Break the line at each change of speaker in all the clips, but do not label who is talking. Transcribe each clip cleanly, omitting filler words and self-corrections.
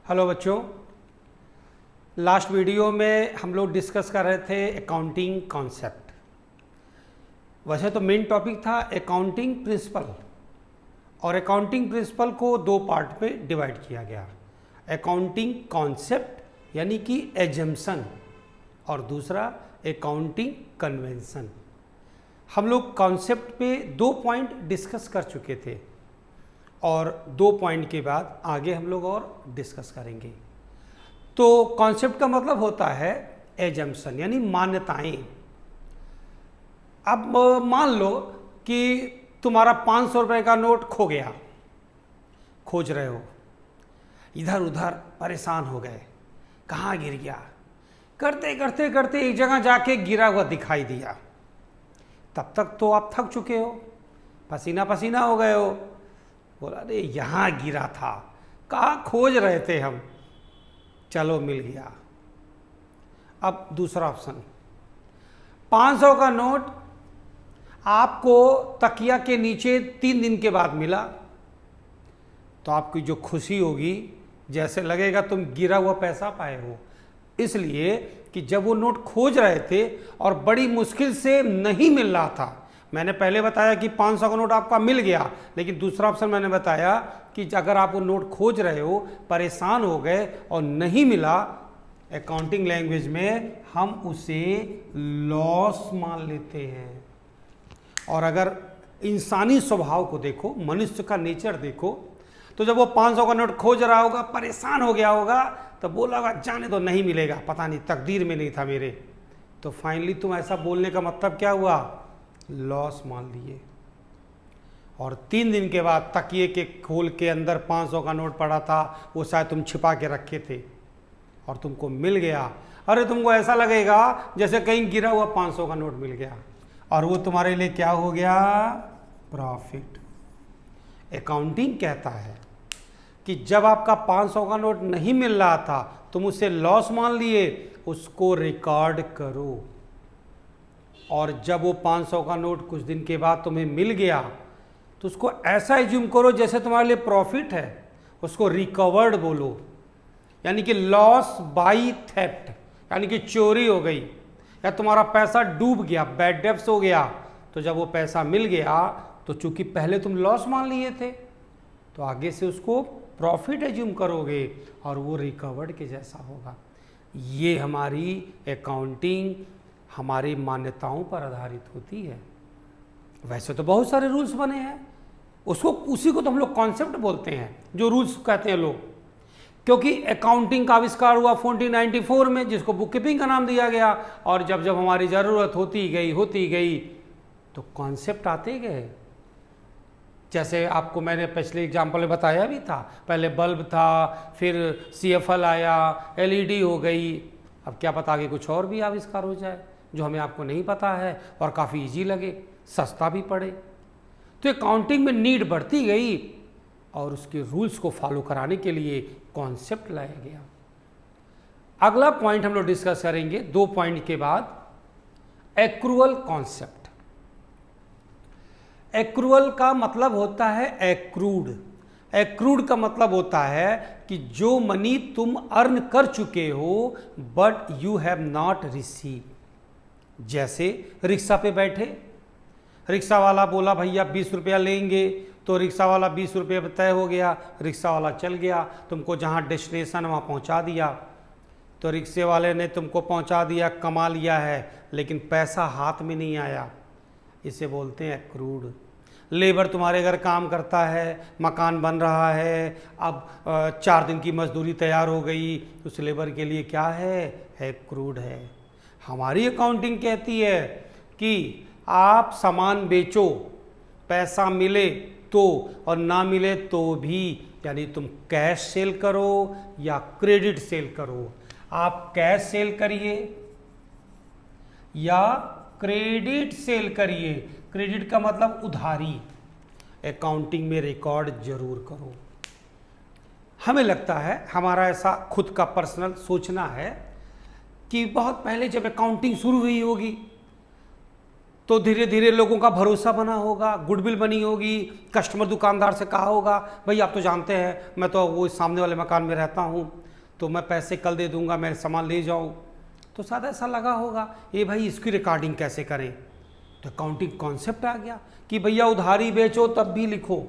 Hello बच्चों, last video में हम लोग डिस्कस कर रहे थे अकाउंटिंग कॉन्सेप्ट। वैसे तो मेन टॉपिक था अकाउंटिंग प्रिंसिपल, और अकाउंटिंग प्रिंसिपल को दो पार्ट में डिवाइड किया गया। अकाउंटिंग कॉन्सेप्ट यानी कि एजम्पशन, और दूसरा अकाउंटिंग कन्वेंशन। हम लोग कॉन्सेप्ट पे 2 पॉइंट डिस्कस कर चुके थे, और 2 पॉइंट के बाद आगे हम लोग और डिस्कस करेंगे। तो कॉन्सेप्ट का मतलब होता है एजम्पशन यानी मान्यताएं। अब मान लो कि तुम्हारा 500 रुपये का नोट खो गया, खोज रहे हो, इधर उधर परेशान हो गए, कहाँ गिर गया, करते करते करते एक जगह जाके गिरा हुआ दिखाई दिया। तब तक तो आप थक चुके हो, पसीना पसीना हो गए हो, बोला अरे यहाँ गिरा था, कहाँ खोज रहे थे हम, चलो मिल गया। अब दूसरा ऑप्शन, 500 का नोट आपको तकिया के नीचे 3 दिन के बाद मिला, तो आपकी जो खुशी होगी, जैसे लगेगा तुम गिरा हुआ पैसा पाए हो। इसलिए कि जब वो नोट खोज रहे थे और बड़ी मुश्किल से नहीं मिल रहा था, मैंने पहले बताया कि 500 का नोट आपका मिल गया, लेकिन दूसरा ऑप्शन मैंने बताया कि अगर आप वो नोट खोज रहे हो, परेशान हो गए और नहीं मिला, अकाउंटिंग लैंग्वेज में हम उसे लॉस मान लेते हैं। और अगर इंसानी स्वभाव को देखो, मनुष्य का नेचर देखो, तो जब वो 500 का नोट खोज रहा होगा, परेशान हो गया होगा, तो बोला होगा जाने तो नहीं मिलेगा, पता नहीं तकदीर में नहीं था मेरे। तो फाइनली तुम ऐसा बोलने का मतलब क्या हुआ, लॉस मान लिए। और 3 दिन के बाद तकिए के खोल के अंदर 500 का नोट पड़ा था, वो शायद तुम छिपा के रखे थे और तुमको मिल गया। अरे तुमको ऐसा लगेगा जैसे कहीं गिरा हुआ 500 का नोट मिल गया, और वो तुम्हारे लिए क्या हो गया, प्रॉफिट। अकाउंटिंग कहता है कि जब आपका 500 का नोट नहीं मिल रहा था, तुम उसे लॉस मान लिए, उसको रिकॉर्ड करो। और जब वो 500 का नोट कुछ दिन के बाद तुम्हें मिल गया, तो उसको ऐसा एज्यूम करो जैसे तुम्हारे लिए प्रॉफिट है, उसको रिकवर्ड बोलो। यानी कि लॉस बाई थेफ्ट, यानी कि चोरी हो गई, या तुम्हारा पैसा डूब गया, बैड डेब्ट्स हो गया। तो जब वो पैसा मिल गया, तो चूंकि पहले तुम लॉस मान लिए थे, तो आगे से उसको प्रॉफिट एज्यूम करोगे और वो रिकवर्ड के जैसा होगा। ये हमारी अकाउंटिंग हमारी मान्यताओं पर आधारित होती है। वैसे तो बहुत सारे रूल्स बने हैं, उसी को तो हम लोग कॉन्सेप्ट बोलते हैं, जो रूल्स कहते हैं लोग। क्योंकि अकाउंटिंग का आविष्कार हुआ 1494 में, जिसको बुक कीपिंग का नाम दिया गया। और जब जब हमारी ज़रूरत होती गई तो कॉन्सेप्ट आते गए। जैसे आपको मैंने पिछले एग्जाम्पल में बताया भी था, पहले बल्ब था, फिर CFL आया, LED हो गई। अब क्या पता कि कुछ और भी आविष्कार हो जाए जो हमें आपको नहीं पता है, और काफ़ी इजी लगे, सस्ता भी पड़े। तो अकाउंटिंग में नीड बढ़ती गई, और उसके रूल्स को फॉलो कराने के लिए कॉन्सेप्ट लाया गया। अगला पॉइंट हम लोग डिस्कस करेंगे 2 पॉइंट के बाद, एक्रूअल कॉन्सेप्ट। एक्रूअल का मतलब होता है एक्रूड। एक्रूड का मतलब होता है कि जो मनी तुम अर्न कर चुके हो, but you have not receive. जैसे रिक्शा पे बैठे, रिक्शा वाला बोला भैया 20 रुपया लेंगे, तो रिक्शा वाला 20 रुपये तय हो गया, रिक्शा वाला चल गया, तुमको जहाँ डेस्टिनेशन वहाँ पहुँचा दिया। तो रिक्शे वाले ने तुमको पहुँचा दिया, कमा लिया है, लेकिन पैसा हाथ में नहीं आया, इसे बोलते हैं एक्रूड। लेबर तुम्हारे घर काम करता है, मकान बन रहा है, अब 4 दिन की मजदूरी तैयार हो गई, उस लेबर के लिए क्या है, एक्रूड है। हमारी अकाउंटिंग कहती है कि आप सामान बेचो, पैसा मिले तो और ना मिले तो भी, यानी तुम कैश सेल करो या क्रेडिट सेल करो। आप कैश सेल करिए या क्रेडिट सेल करिए, क्रेडिट का मतलब उधारी, अकाउंटिंग में रिकॉर्ड जरूर करो। हमें लगता है, हमारा ऐसा खुद का पर्सनल सोचना है कि बहुत पहले जब अकाउंटिंग शुरू हुई होगी, तो धीरे धीरे लोगों का भरोसा बना होगा, गुडविल बनी होगी, कस्टमर दुकानदार से कहा होगा भाई आप तो जानते हैं मैं तो वो सामने वाले मकान में रहता हूँ, तो मैं पैसे कल दे दूंगा, मैं सामान ले जाऊँ। तो शायद ऐसा लगा होगा ये भाई इसकी रिकॉर्डिंग कैसे करें। तो अकाउंटिंग कॉन्सेप्ट आ गया कि भैया उधारी बेचो तब भी लिखो,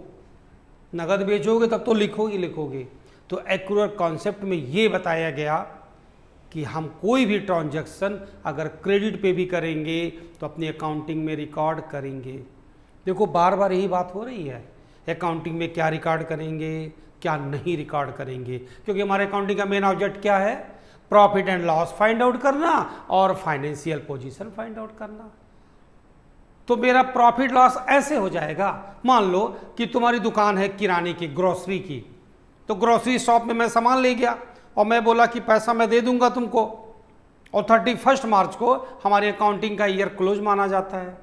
नगद बेचोगे तब तो लिखोगे। तो एक्यूरेट कॉन्सेप्ट में ये बताया गया कि हम कोई भी ट्रांजैक्शन अगर क्रेडिट पे भी करेंगे तो अपनी अकाउंटिंग में रिकॉर्ड करेंगे। देखो बार बार यही बात हो रही है, अकाउंटिंग में क्या रिकॉर्ड करेंगे क्या नहीं रिकॉर्ड करेंगे, क्योंकि हमारे अकाउंटिंग का मेन ऑब्जेक्ट क्या है, profit and loss find out करना और फाइनेंशियल पोजीशन फाइंड आउट करना। तो मेरा प्रॉफिट लॉस ऐसे हो जाएगा, मान लो कि तुम्हारी दुकान है किराने की, ग्रोसरी की, तो ग्रोसरी शॉप में मैं सामान ले गया और मैं बोला कि पैसा मैं दे दूंगा तुमको, और 31 मार्च को हमारी अकाउंटिंग का ईयर क्लोज माना जाता है।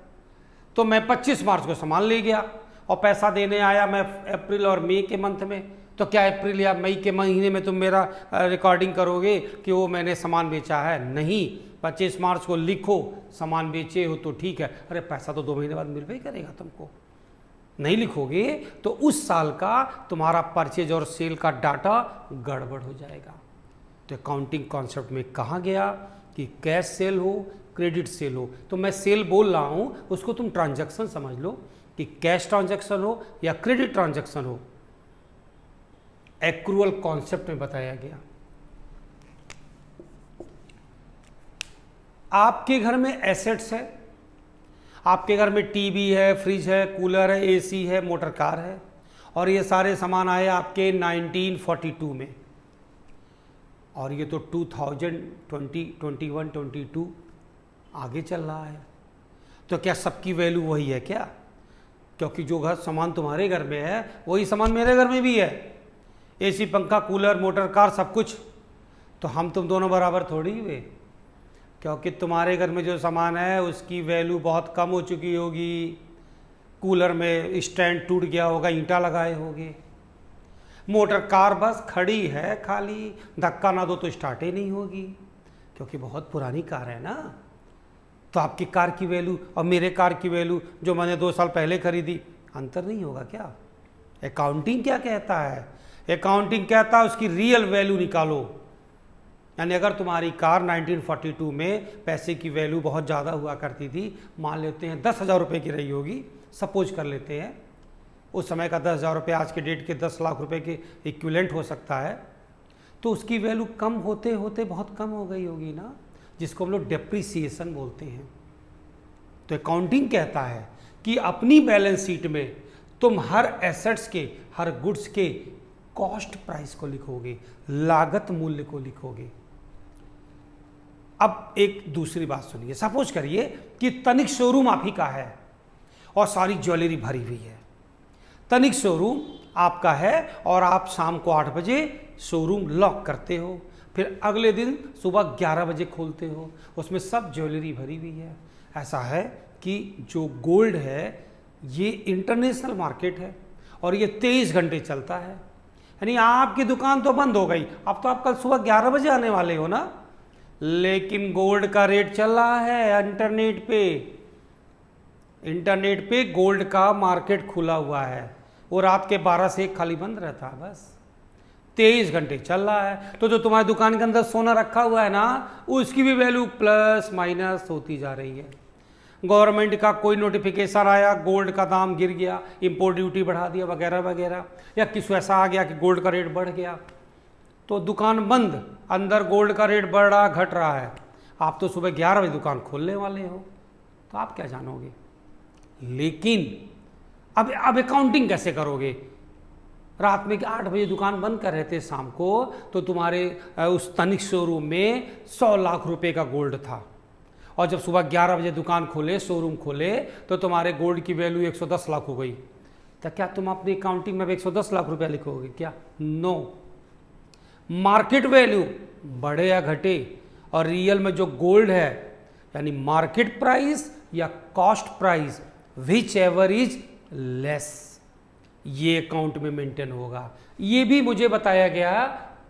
तो मैं 25 मार्च को सामान ले गया और पैसा देने आया मैं अप्रैल और मई के मंथ में, तो क्या अप्रैल या मई के महीने में तुम मेरा रिकॉर्डिंग करोगे कि वो मैंने सामान बेचा है? नहीं, 25 मार्च को लिखो सामान बेचे हो तो ठीक है, अरे पैसा तो 2 महीने बाद मिल भी करेगा तुमको। नहीं लिखोगे तो उस साल का तुम्हारा परचेज और सेल का डाटा गड़बड़ हो जाएगा। तो अकाउंटिंग कॉन्सेप्ट में कहा गया कि कैश सेल हो क्रेडिट सेल हो, तो मैं सेल बोल रहा हूं उसको तुम ट्रांजैक्शन समझ लो कि कैश ट्रांजैक्शन हो या क्रेडिट ट्रांजैक्शन हो। एक्रूअल कॉन्सेप्ट में बताया गया। आपके घर में एसेट्स है, आपके घर में टीवी है, फ्रिज है, कूलर है, एसी है, मोटर कार है, और ये सारे सामान आए आपके 1942 में, और ये तो 2020, 21, 22 आगे चल रहा है। तो क्या सबकी वैल्यू वही है क्या? क्योंकि जो घर सामान तुम्हारे घर में है वही सामान मेरे घर में भी है, एसी, पंखा, कूलर, मोटर कार, सब कुछ। तो हम तुम दोनों बराबर थोड़ी हुए, क्योंकि तुम्हारे घर में जो सामान है उसकी वैल्यू बहुत कम हो चुकी होगी, कूलर में स्टैंड टूट गया होगा, ईंटा लगाए होगे, मोटर कार बस खड़ी है खाली, धक्का ना दो तो स्टार्ट ही नहीं होगी, क्योंकि बहुत पुरानी कार है ना। तो आपकी कार की वैल्यू और मेरे कार की वैल्यू जो मैंने 2 साल पहले खरीदी, अंतर नहीं होगा क्या? अकाउंटिंग क्या कहता है? अकाउंटिंग कहता है उसकी रियल वैल्यू निकालो। यानी अगर तुम्हारी कार 1942 में पैसे की वैल्यू बहुत ज़्यादा हुआ करती थी, मान लेते हैं 10,000 रुपये की रही होगी, सपोज कर लेते हैं, उस समय का 10,000 रुपये आज के डेट के 10 लाख रुपए के इक्विवेलेंट हो सकता है, तो उसकी वैल्यू कम होते होते बहुत कम हो गई होगी ना, जिसको हम लोग डेप्रिसिएशन बोलते हैं। तो अकाउंटिंग कहता है कि अपनी बैलेंस शीट में तुम हर एसेट्स के, हर गुड्स के कॉस्ट प्राइस को लिखोगे, लागत मूल्य को लिखोगे। अब एक दूसरी बात सुनिए, सपोज करिए कि तनिक शोरूम आप ही का है और सारी ज्वेलरी भरी हुई है। तनिक शोरूम आपका है और आप शाम को 8 बजे शोरूम लॉक करते हो, फिर अगले दिन सुबह 11 बजे खोलते हो, उसमें सब ज्वेलरी भरी हुई है। ऐसा है कि जो गोल्ड है ये इंटरनेशनल मार्केट है और ये 23 घंटे चलता है, यानी आपकी दुकान तो बंद हो गई, अब तो आप कल सुबह 11 बजे आने वाले हो ना, लेकिन गोल्ड का रेट चल रहा है इंटरनेट पे। इंटरनेट पे गोल्ड का मार्केट खुला हुआ है, वो रात के 12 से 1 खाली बंद रहता है, बस 23 घंटे चल रहा है। तो जो तुम्हारी दुकान के अंदर सोना रखा हुआ है ना, उसकी भी वैल्यू प्लस माइनस होती जा रही है। गवर्नमेंट का कोई नोटिफिकेशन आया, गोल्ड का दाम गिर गया, इंपोर्ट ड्यूटी बढ़ा दिया वगैरह वगैरह, या किसी ऐसा आ गया कि गोल्ड का रेट बढ़ गया, तो दुकान बंद, अंदर गोल्ड का रेट बढ़ रहा घट रहा है, आप तो सुबह 11 बजे दुकान खोलने वाले हो, तो आप क्या जानोगे। लेकिन अब अकाउंटिंग कैसे करोगे? रात में 8 बजे दुकान बंद कर रहे थे शाम को, तो तुम्हारे उस तनिक शोरूम में 100 लाख रुपए का गोल्ड था, और जब सुबह 11 बजे दुकान खोले, शोरूम खोले, तो तुम्हारे गोल्ड की वैल्यू 110 लाख हो गई। तो क्या तुम अपनी अकाउंटिंग में 110 लाख रुपया लिखोगे क्या? नो। मार्केट वैल्यू बढ़े या घटे, और रियल में जो गोल्ड है यानी मार्केट प्राइस या cost price, which ever is less, ये अकाउंट में मेंटेन होगा। ये भी मुझे बताया गया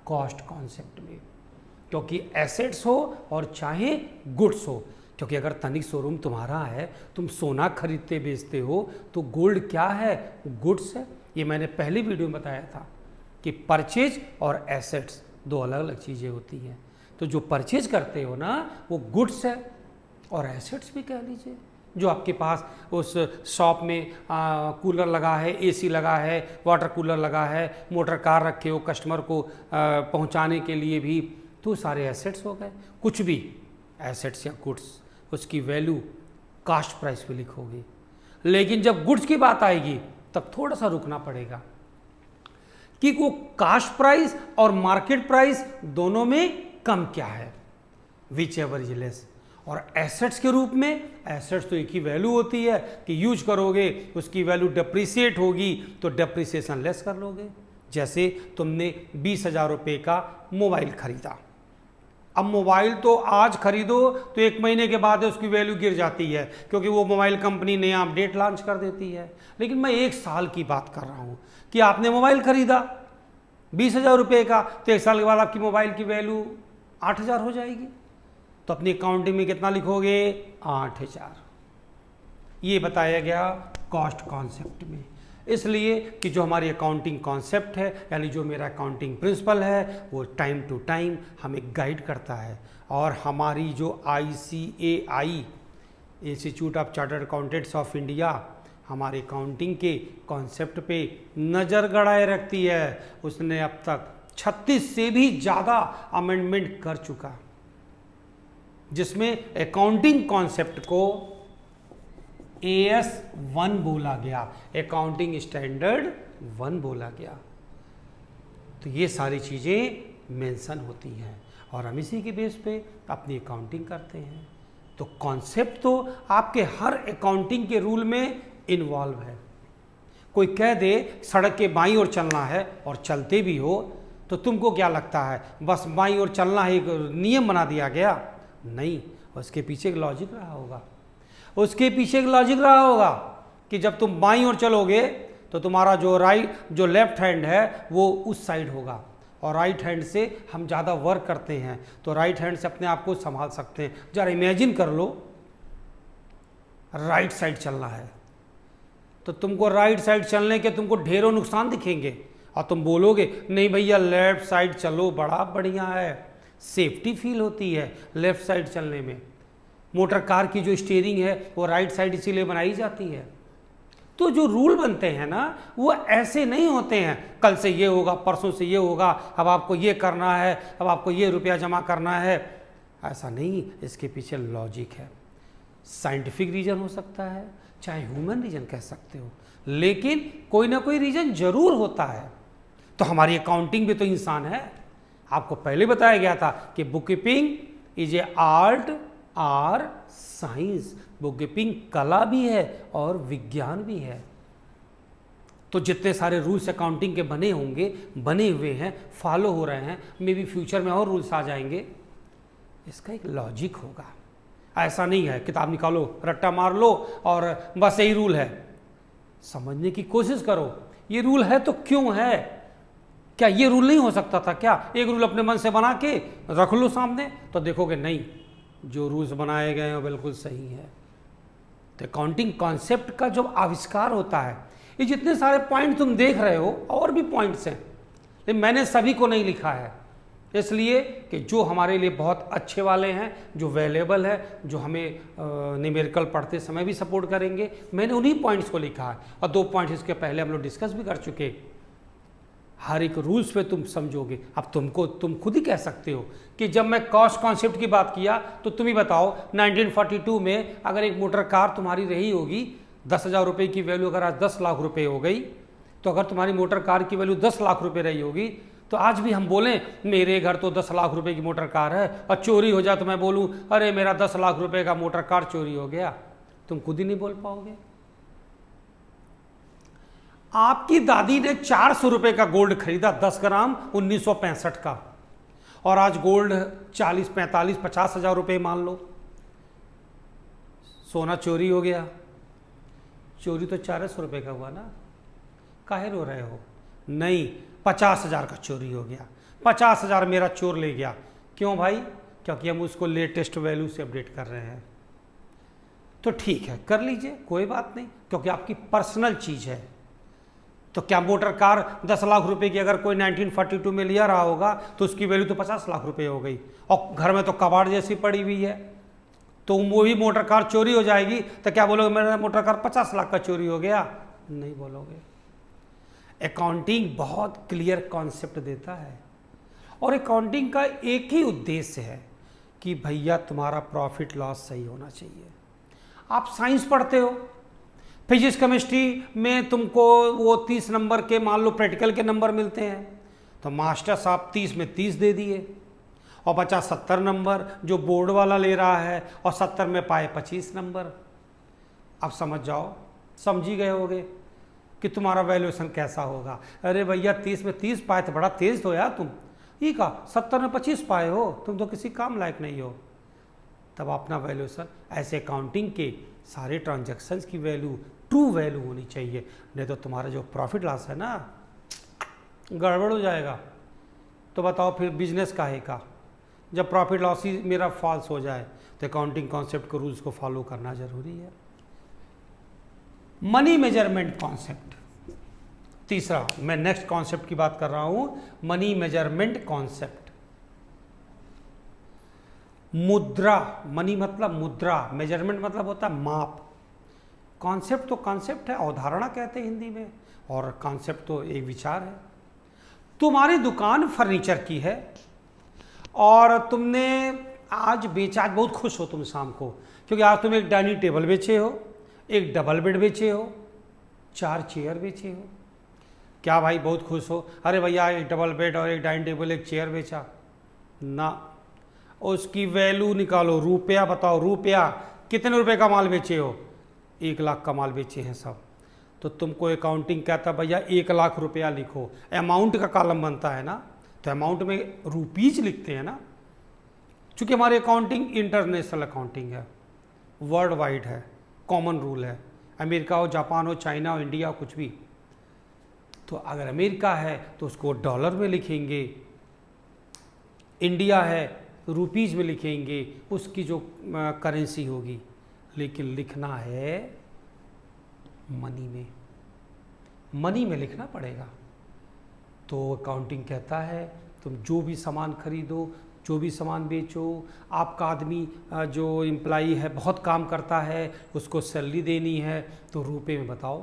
कॉस्ट कॉन्सेप्ट में, क्योंकि एसेट्स हो और चाहे गुड्स हो, क्योंकि अगर तनिक शोरूम तुम्हारा है, तुम सोना खरीदते बेचते हो, तो गोल्ड क्या है? गुड्स है। ये मैंने पहली वीडियो में बताया था कि परचेज और एसेट्स दो अलग अलग चीज़ें होती हैं। तो जो परचेज करते हो ना, वो गुड्स है, और एसेट्स भी कह लीजिए, जो आपके पास उस शॉप में कूलर लगा है, एसी लगा है, वाटर कूलर लगा है, मोटर कार रखे हो कस्टमर को पहुंचाने के लिए भी, तो सारे एसेट्स हो गए। कुछ भी एसेट्स या गुड्स, उसकी वैल्यू कास्ट प्राइस पे लिखोगे। लेकिन जब गुड्स की बात आएगी तब थोड़ा सा रुकना पड़ेगा कि वो कास्ट प्राइस और मार्केट प्राइस दोनों में कम क्या है, विच एवर इज लेस। और एसेट्स के रूप में, एसेट्स तो एक ही वैल्यू होती है कि यूज करोगे, उसकी वैल्यू डिप्रिसिएट होगी तो डिप्रिसिएशन लेस कर लोगे। जैसे तुमने 20,000 रुपये का मोबाइल खरीदा, अब मोबाइल तो आज खरीदो तो 1 महीने के बाद उसकी वैल्यू गिर जाती है, क्योंकि वो मोबाइल कंपनी नया अपडेट लॉन्च कर देती है। लेकिन मैं 1 साल की बात कर रहा हूँ कि आपने मोबाइल खरीदा 20,000 रुपये का, तो 1 साल के बाद आपकी मोबाइल की वैल्यू 8,000 हो जाएगी। तो अपनी अकाउंटिंग में कितना लिखोगे? 8,000। ये बताया गया कॉस्ट कॉन्सेप्ट में, इसलिए कि जो हमारी अकाउंटिंग कॉन्सेप्ट है, यानी जो मेरा अकाउंटिंग प्रिंसिपल है, वो टाइम टू टाइम हमें गाइड करता है। और हमारी जो ICAI, institute of chartered accountants of India, हमारे अकाउंटिंग के कॉन्सेप्ट पे नज़र गड़ाए रखती है। उसने अब तक 36 से भी ज़्यादा अमेंडमेंट कर चुका, जिसमें अकाउंटिंग कॉन्सेप्ट को AS1 बोला गया, अकाउंटिंग स्टैंडर्ड 1 बोला गया। तो ये सारी चीज़ें मेंशन होती हैं और हम इसी के बेस पे अपनी अकाउंटिंग करते हैं। तो कॉन्सेप्ट तो आपके हर अकाउंटिंग के रूल में इन्वॉल्व है। कोई कह दे सड़क के बाईं ओर चलना है और चलते भी हो, तो तुमको क्या लगता है बस बाईं ओर चलना है, एक नियम बना दिया गया? नहीं, उसके पीछे एक लॉजिक रहा होगा। उसके पीछे एक लॉजिक रहा होगा कि जब तुम बाईं ओर चलोगे तो तुम्हारा जो लेफ्ट हैंड है वो उस साइड होगा, और राइट हैंड से हम ज़्यादा वर्क करते हैं, तो राइट हैंड से अपने आप को संभाल सकते हैं। जरा इमेजिन कर लो राइट साइड चलना है, तो तुमको राइट साइड चलने के तुमको ढेरों नुकसान दिखेंगे, और तुम बोलोगे नहीं भैया लेफ्ट साइड चलो, बड़ा बढ़िया है, सेफ्टी फील होती है लेफ्ट साइड चलने में। मोटर कार की जो स्टीयरिंग है वो राइट साइड इसीलिए बनाई जाती है। तो जो रूल बनते हैं ना, वो ऐसे नहीं होते हैं कल से ये होगा, परसों से ये होगा, अब आपको ये करना है, अब आपको ये रुपया जमा करना है, ऐसा नहीं। इसके पीछे लॉजिक है। साइंटिफिक रीजन हो सकता है, चाहे ह्यूमन रीजन कह सकते हो, लेकिन कोई ना कोई रीजन जरूर होता है। तो हमारी अकाउंटिंग भी तो इंसान है। आपको पहले बताया गया था कि book keeping is a art और साइंस। बुक कीपिंग कला भी है और विज्ञान भी है। तो जितने सारे रूल्स अकाउंटिंग के बने होंगे, बने हुए हैं, फॉलो हो रहे हैं, मे बी फ्यूचर में और रूल्स आ जाएंगे, इसका एक लॉजिक होगा। ऐसा नहीं है किताब निकालो, रट्टा मार लो और बस यही रूल है। समझने की कोशिश करो, ये रूल है तो क्यों है? क्या ये रूल नहीं हो सकता था क्या? एक रूल अपने मन से बना के रख लो सामने, तो देखोगे नहीं, जो रूल्स बनाए गए हैं बिल्कुल सही है। तो अकाउंटिंग कॉन्सेप्ट का जो आविष्कार होता है, ये जितने सारे पॉइंट तुम देख रहे हो, और भी पॉइंट्स हैं, लेकिन मैंने सभी को नहीं लिखा है, इसलिए कि जो हमारे लिए बहुत अच्छे वाले हैं, जो अवेलेबल है, जो हमें न्यूमेरिकल पढ़ते समय भी सपोर्ट करेंगे, मैंने उन्हीं पॉइंट्स को लिखा है। और 2 पॉइंट्स इसके पहले हम लोग डिस्कस भी कर चुके। हर एक रूल्स पे तुम समझोगे। अब तुम खुद ही कह सकते हो कि जब मैं कॉस्ट कॉन्सेप्ट की बात किया तो तुम ही बताओ 1942 में अगर एक मोटर कार तुम्हारी रही होगी 10,000 रुपये की वैल्यू, अगर आज 10 लाख रुपए हो गई, तो अगर तुम्हारी मोटर कार की वैल्यू 10 लाख रुपए रही होगी, तो आज भी हम बोलें मेरे घर तो 10 लाख रुपए की मोटर कार है, और चोरी हो जाए तो मैं बोलूँ अरे मेरा 10 लाख रुपए का मोटर कार चोरी हो गया? तुम खुद ही नहीं बोल पाओगे। आपकी दादी ने 400 रुपए का गोल्ड खरीदा, 10 ग्राम 1965 का, और आज गोल्ड 40, 45, 50 हजार रुपये मान लो। सोना चोरी हो गया, चोरी तो 400 रुपये का हुआ ना, काहे रो रहे हो? नहीं, 50,000 का चोरी हो गया, 50,000 मेरा चोर ले गया। क्यों भाई? क्योंकि हम उसको लेटेस्ट वैल्यू से अपडेट कर रहे हैं। तो ठीक है, कर लीजिए, कोई बात नहीं, क्योंकि आपकी पर्सनल चीज़ है। तो क्या मोटर कार 10 लाख रुपए की अगर कोई 1942 में लिया रहा होगा तो उसकी वैल्यू तो 50 लाख रुपए हो गई, और घर में तो कबाड़ जैसी पड़ी हुई है, तो वही मोटर कार चोरी हो जाएगी तो क्या बोलोगे मेरा मोटर कार 50 लाख का चोरी हो गया? नहीं बोलोगे। अकाउंटिंग बहुत क्लियर कॉन्सेप्ट देता है, और अकाउंटिंग का एक ही उद्देश्य है कि भैया तुम्हारा प्रॉफिट लॉस सही होना चाहिए। आप साइंस पढ़ते हो, फिजिक्स केमिस्ट्री में तुमको वो 30 नंबर के मान लो प्रैक्टिकल के नंबर मिलते हैं, तो मास्टर साहब 30 में 30 दे दिए और बचा 70 नंबर जो बोर्ड वाला ले रहा है, और 70 में पाए 25 नंबर। अब समझ जाओ, समझ ही गए होगे कि तुम्हारा वैल्यूएशन कैसा होगा। अरे भैया 30 में 30 पाए तो बड़ा तेज तो यार तुम, ठीक है, 70 में 25 पाए हो, तुम तो किसी काम लायक नहीं हो। तब अपना वैल्यूएशन, ऐसे अकाउंटिंग के सारे ट्रांजैक्शंस की वैल्यू ट्रू वैल्यू होनी चाहिए, नहीं तो तुम्हारा जो प्रॉफिट लॉस है ना गड़बड़ हो जाएगा। तो बताओ फिर बिजनेस काहे का, जब प्रॉफिट लॉस ही मेरा फॉल्स हो जाए तो अकाउंटिंग कॉन्सेप्ट के रूल्स को फॉलो करना जरूरी है। मनी मेजरमेंट कॉन्सेप्ट, तीसरा, मैं नेक्स्ट कॉन्सेप्ट की बात कर रहा हूं, मनी मेजरमेंट कॉन्सेप्ट। मुद्रा, मनी मतलब मुद्रा, मेजरमेंट मतलब होता है माप। कॉन्सेप्ट तो कॉन्सेप्ट है, अवधारणा कहते हैं हिंदी में, और कॉन्सेप्ट तो एक विचार है। तुम्हारी दुकान फर्नीचर की है और तुमने आज बेचा, आज बहुत खुश हो तुम शाम को, क्योंकि आज तुम एक डाइनिंग टेबल बेचे हो, एक डबल बेड बेचे हो, 4 चेयर बेचे हो। क्या भाई बहुत खुश हो? अरे भैया एक डबल बेड और एक डाइनिंग टेबल एक चेयर बेचा ना, उसकी वैल्यू निकालो, रुपया बताओ, रुपया कितने रुपए का माल बेचे हो? 1 लाख का माल बेचे हैं सब। तो तुमको अकाउंटिंग कहता भैया 1 लाख रुपया लिखो, अमाउंट का कॉलम बनता है ना, तो अमाउंट में रुपीज लिखते हैं ना, चूंकि हमारी अकाउंटिंग इंटरनेशनल अकाउंटिंग है, वर्ल्ड वाइड है, कॉमन रूल है, अमेरिका हो, जापान हो, चाइना हो, इंडिया हो, कुछ भी। तो अगर अमेरिका है तो उसको डॉलर में लिखेंगे, इंडिया है तो रुपीज़ में लिखेंगे, उसकी जो करेंसी होगी, लेकिन लिखना है मनी में, मनी में लिखना पड़ेगा। तो अकाउंटिंग कहता है तुम जो भी सामान खरीदो, जो भी सामान बेचो, आपका आदमी जो एम्प्लाई है बहुत काम करता है, उसको सैलरी देनी है, तो रुपए में बताओ।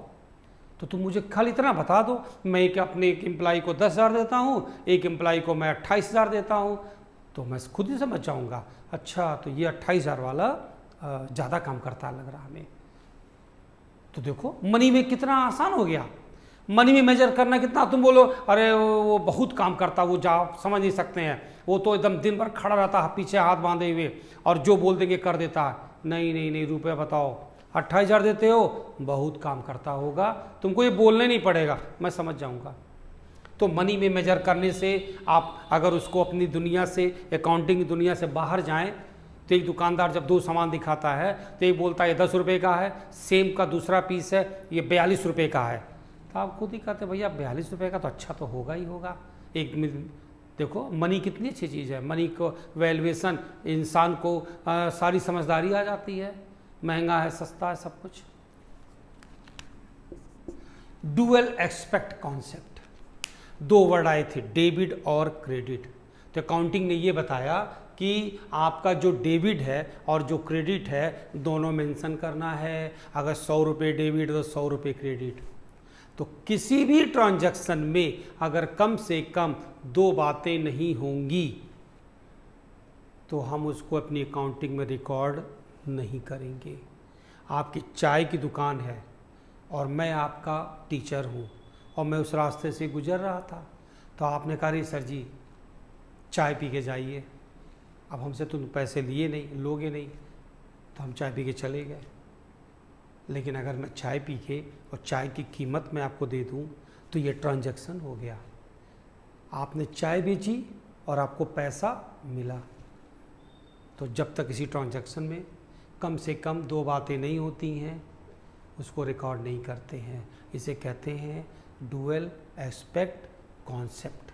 तो तुम मुझे खाली इतना बता दो, मैं अपने एक एम्प्लाई को 10,000 देता हूँ, एक एम्प्लाई को मैं 28,000 देता हूँ, तो मैं खुद ही समझ जाऊँगा, अच्छा तो ये 28,000 वाला ज़्यादा काम करता लग रहा हमें। तो देखो मनी में कितना आसान हो गया, मनी में मेजर करना कितना। तुम बोलो अरे वो बहुत काम करता, वो जा समझ नहीं सकते हैं, वो तो एकदम दिन भर खड़ा रहता है पीछे हाथ बांधे हुए, और जो बोल देंगे कर देता है। नहीं नहीं नहीं, रुपये बताओ, 28,000 देते हो, बहुत काम करता होगा, तुमको ये बोलने नहीं पड़ेगा, मैं समझ जाऊंगा। तो मनी में मेजर करने से आप अगर उसको अपनी दुनिया से, अकाउंटिंग दुनिया से बाहर जाएं, तो एक दुकानदार जब 2 सामान दिखाता है तो एक बोलता है ये 10 रुपये का है, सेम का दूसरा पीस है ये 42 रुपये का है, तो आप खुद ही कहते भैया 42 रुपये का तो अच्छा तो होगा ही होगा। एक देखो मनी कितनी अच्छी चीज़ है, मनी को वैल्यूएशन, इंसान को सारी समझदारी आ जाती है, महंगा है सस्ता है सब कुछ। डुअल एक्सपेक्ट कॉन्सेप्ट, 2 वर्ड आए थे, डेबिट और क्रेडिट। तो अकाउंटिंग ने ये बताया कि आपका जो डेबिट है और जो क्रेडिट है दोनों मेंशन करना है। अगर 100 रुपये डेबिट तो 100 रुपये क्रेडिट। तो किसी भी ट्रांजैक्शन में अगर कम से कम 2 बातें नहीं होंगी तो हम उसको अपनी अकाउंटिंग में रिकॉर्ड नहीं करेंगे। आपकी चाय की दुकान है और मैं आपका टीचर हूँ और मैं उस रास्ते से गुजर रहा था, तो आपने कहा रे सर जी चाय पी के जाइए। अब हमसे तुम पैसे लिए नहीं, लोगे नहीं, तो हम चाय पी के चले गए। लेकिन अगर मैं चाय पी के और चाय की कीमत मैं आपको दे दूं तो ये ट्रांजैक्शन हो गया, आपने चाय बेची और आपको पैसा मिला। तो जब तक इसी ट्रांजैक्शन में कम से कम 2 बातें नहीं होती हैं उसको रिकॉर्ड नहीं करते हैं। इसे कहते हैं dual aspect concept.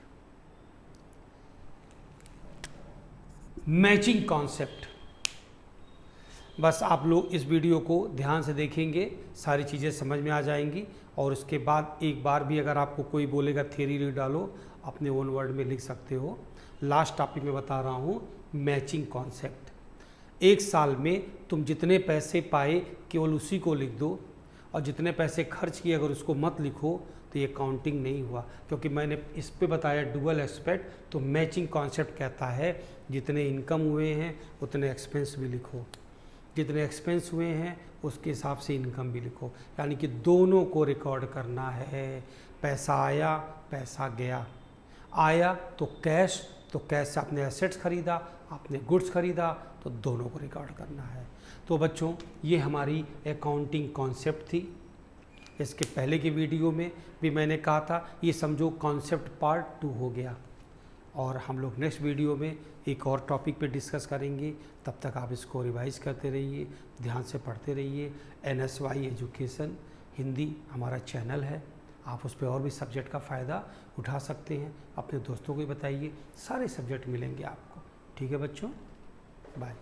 Matching concept, बस आप लोग इस वीडियो को ध्यान से देखेंगे, सारी चीज़ें समझ में आ जाएंगी। और उसके बाद एक बार भी अगर आपको कोई बोलेगा थ्योरी लिख डालो, अपने ओन वर्ड में लिख सकते हो। लास्ट टॉपिक में बता रहा हूँ, मैचिंग कॉन्सेप्ट। एक साल में तुम जितने पैसे पाए केवल उसी को लिख दो, और जितने पैसे खर्च किए अगर उसको मत लिखो तो ये काउंटिंग नहीं हुआ। क्योंकि मैंने इस पे बताया डुअल एस्पेक्ट, तो मैचिंग कॉन्सेप्ट कहता है जितने इनकम हुए हैं उतने एक्सपेंस भी लिखो, जितने एक्सपेंस हुए हैं उसके हिसाब से इनकम भी लिखो, यानी कि दोनों को रिकॉर्ड करना है। पैसा आया, पैसा गया। आया तो कैश से आपने एसेट्स खरीदा, आपने गुड्स खरीदा, तो दोनों को रिकॉर्ड करना है। तो बच्चों, ये हमारी अकाउंटिंग कॉन्सेप्ट थी। इसके पहले की वीडियो में भी मैंने कहा था, ये समझो कॉन्सेप्ट पार्ट 2 हो गया। और हम लोग नेक्स्ट वीडियो में एक और टॉपिक पे डिस्कस करेंगे। तब तक आप इसको रिवाइज करते रहिए, ध्यान से पढ़ते रहिए। NSY एजुकेशन हिंदी हमारा चैनल है, आप उस पर और भी सब्जेक्ट का फ़ायदा उठा सकते हैं। अपने दोस्तों को भी बताइए, सारे सब्जेक्ट मिलेंगे आपको। ठीक है बच्चों, बाय।